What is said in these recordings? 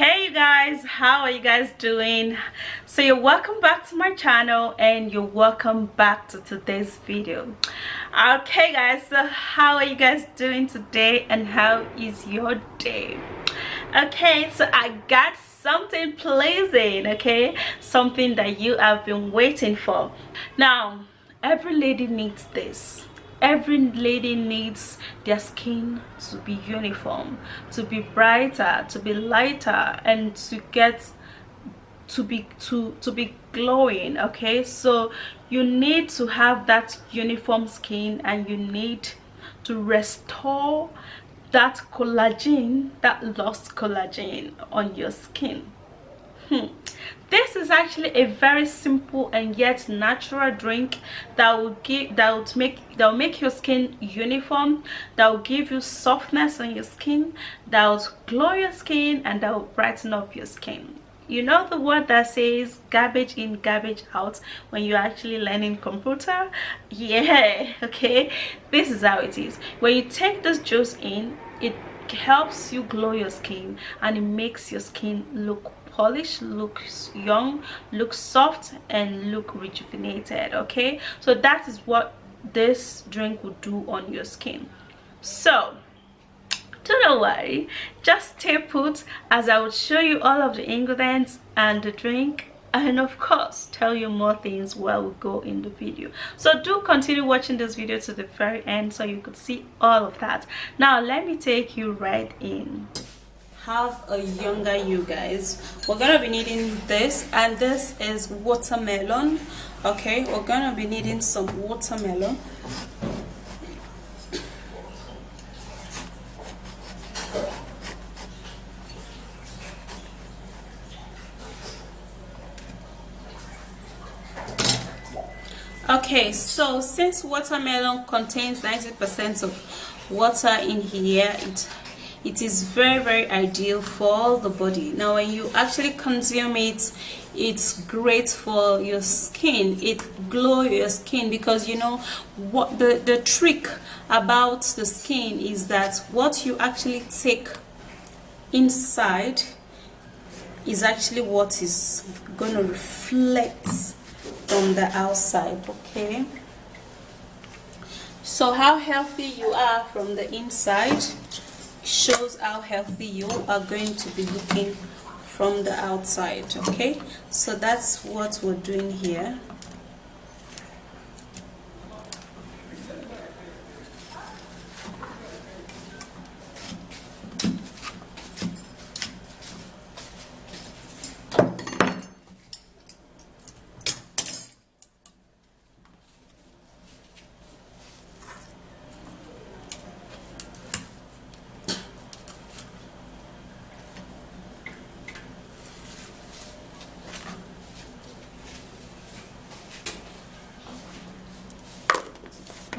Hey you guys, how are you guys doing? So you're welcome back to my channel and you're welcome back to today's video. Okay guys, so how are you guys doing today and how is your day? Okay, so I got something pleasing, okay, something that you have been waiting for. Now every lady needs this. Every lady needs their skin to be uniform, to be brighter, to be lighter, and to get to be glowing. Okay, so you need to have that uniform skin, and you need to restore that collagen, that lost collagen on your skin. This is actually a very simple and yet natural drink that will make your skin uniform, that will give you softness on your skin, that will glow your skin, and that will brighten up your skin. You know the word that says garbage in, garbage out when you're actually learning computer? Yeah, okay, this is how it is. When you take this juice in, it helps you glow your skin, and it makes your skin look polished, looks young, looks soft, and look rejuvenated. Okay, so that is what this drink will do on your skin. So don't worry, just stay put as I will show you all of the ingredients and the drink, and of course tell you more things while we go in the video. So do continue watching this video to the very end so you could see all of that. Now let me take you right in. Have a younger you guys, we're gonna be needing this, and this is watermelon. Okay, we're gonna be needing some watermelon. Okay, so since watermelon contains 90% of water in here, it is very ideal for the body. Now when you actually consume it, it's great for your skin. It glows your skin, because you know what the trick about the skin is that what you actually take inside is actually what is going to reflect from the outside. Okay, so how healthy you are from the inside shows how healthy you are going to be looking from the outside. Okay, so that's what we're doing here.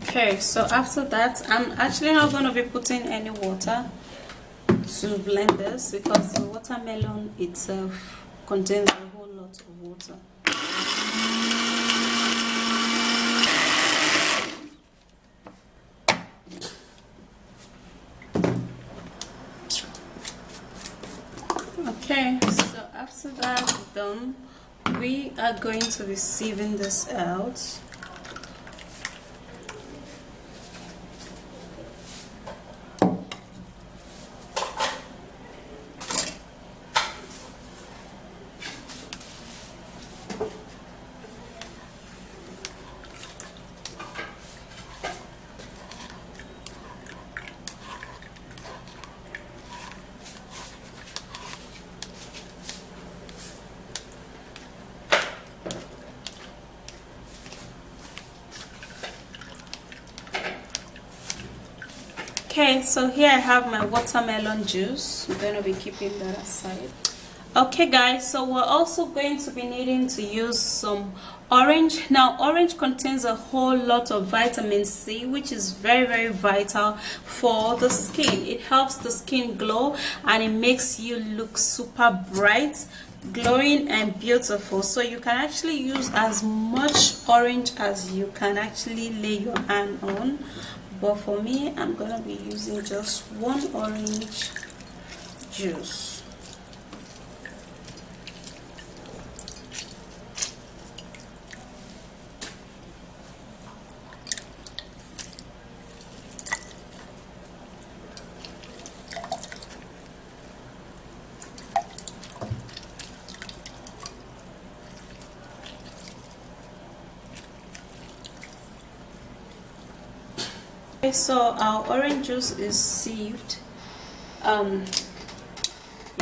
Okay, so after that, I'm actually not going to be putting any water to blend this, because the watermelon itself contains a whole lot of water. Okay, so after that is done, we are going to be sieving this out. Okay, so here I have my watermelon juice. I'm going to be keeping that aside. Okay guys, so we're also going to be needing to use some orange. Now orange contains a whole lot of vitamin C, which is very vital for the skin. It helps the skin glow, and it makes you look super bright, glowing, and beautiful. So you can actually use as much orange as you can actually lay your hand on, but for me I'm gonna be using just one orange juice. Okay, so our orange juice is sieved,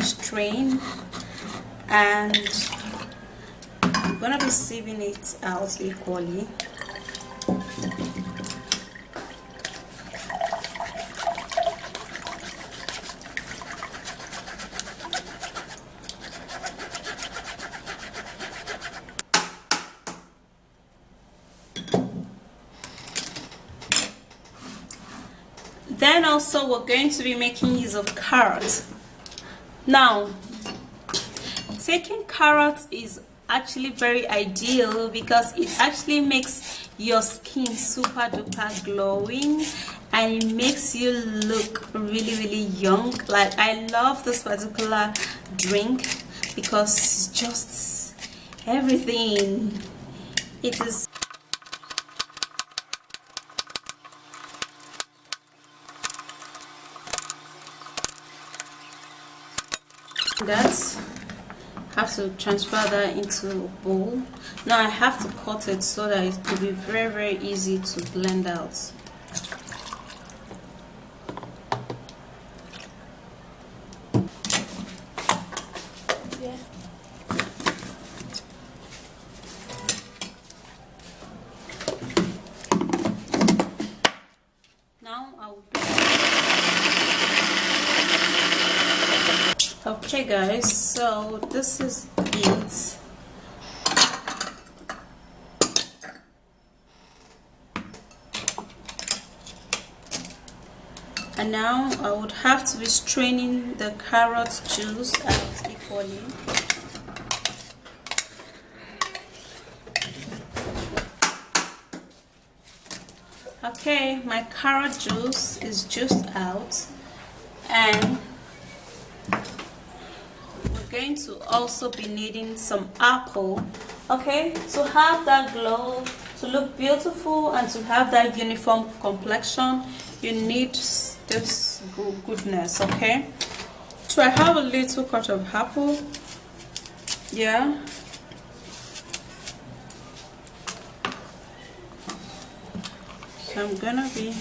strained, and I'm gonna be sieving it out equally. Then also we're going to be making use of carrot. Now, taking carrot is actually very ideal because it actually makes your skin super duper glowing and it makes you look really young. Like, I love this particular drink because it's just everything. It is that. Have to transfer that into a bowl. Now I have to cut it so that it will be very easy to blend out. Yeah. Now I will Okay guys, so this is it. And now I would have to be straining the carrot juice out equally. Okay, my carrot juice is juiced out, and going to also be needing some apple. Okay, to have that glow, to look beautiful, and to have that uniform complexion, you need this goodness. Okay, so I have a little cut of apple. Yeah, so I'm gonna be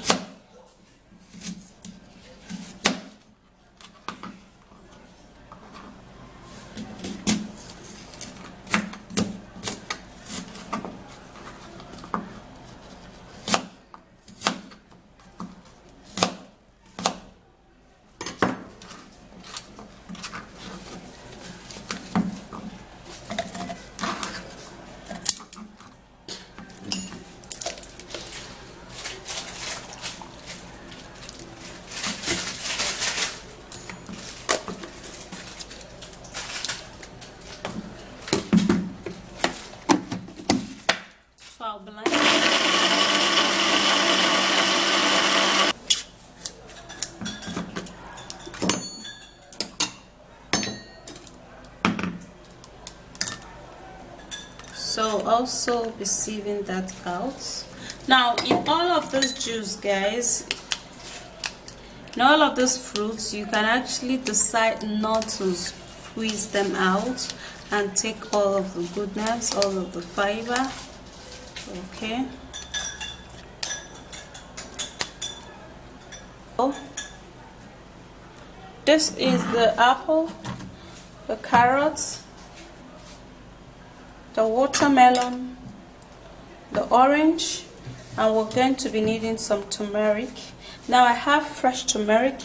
blend. So also be sieving that out. Now in all of this juice, guys, in all of these fruits, you can actually decide not to squeeze them out and take all of the goodness, all of the fiber. Okay, this is the apple, the carrots, the watermelon, the orange, and we're going to be needing some turmeric. Now I have fresh turmeric,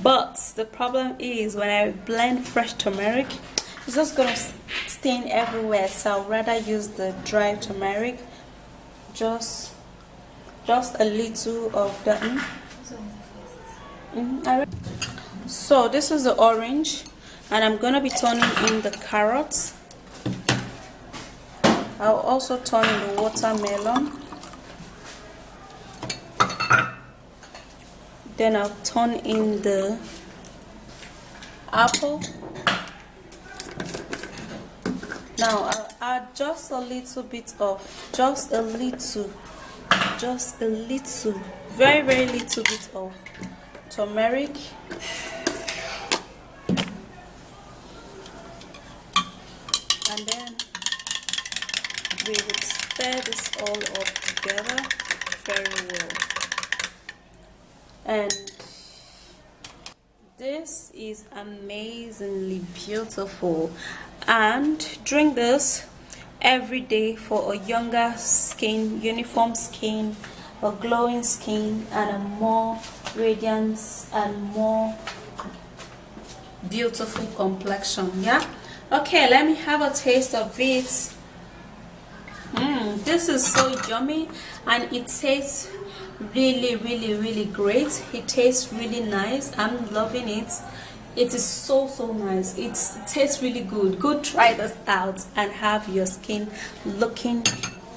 but the problem is when I blend fresh turmeric, it's just gonna stain everywhere, so I'd rather use the dry turmeric. Just a little of that. So this is the orange, and I'm gonna be turning in the carrots. I'll also turn in the watermelon. Then I'll turn in the apple. Now I'll add just a little bit of, very little bit of turmeric. And then we would stir this all up together very well. And this is amazingly beautiful, and drink this every day for a younger skin, uniform skin, a glowing skin, and a more radiant and more beautiful complexion. Yeah, okay, let me have a taste of it. This is so yummy, and it tastes really great. It tastes really nice. I'm loving it. It is so nice. It tastes really good. Go try this out and have your skin looking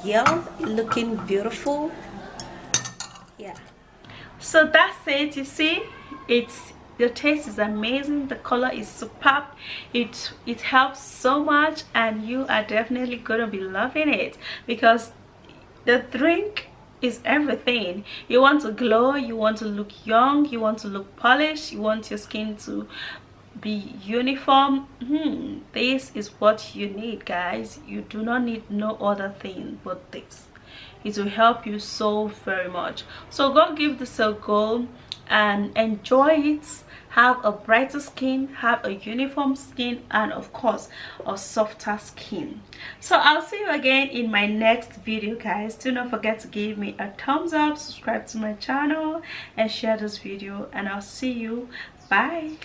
young, looking beautiful. Yeah, so that's it. You see, it's the taste is amazing, the color is superb, it helps so much, and you are definitely gonna be loving it, because the drink is everything. You want to glow, you want to look young, you want to look polished, you want your skin to be uniform. This is what you need, guys. You do not need no other thing but this. It will help you so very much. So go give this a go and enjoy it. Have a brighter skin, have a uniform skin, and of course a softer skin. So I'll see you again in my next video, guys. Do not forget to give me a thumbs up, subscribe to my channel, and share this video, and I'll see you. Bye.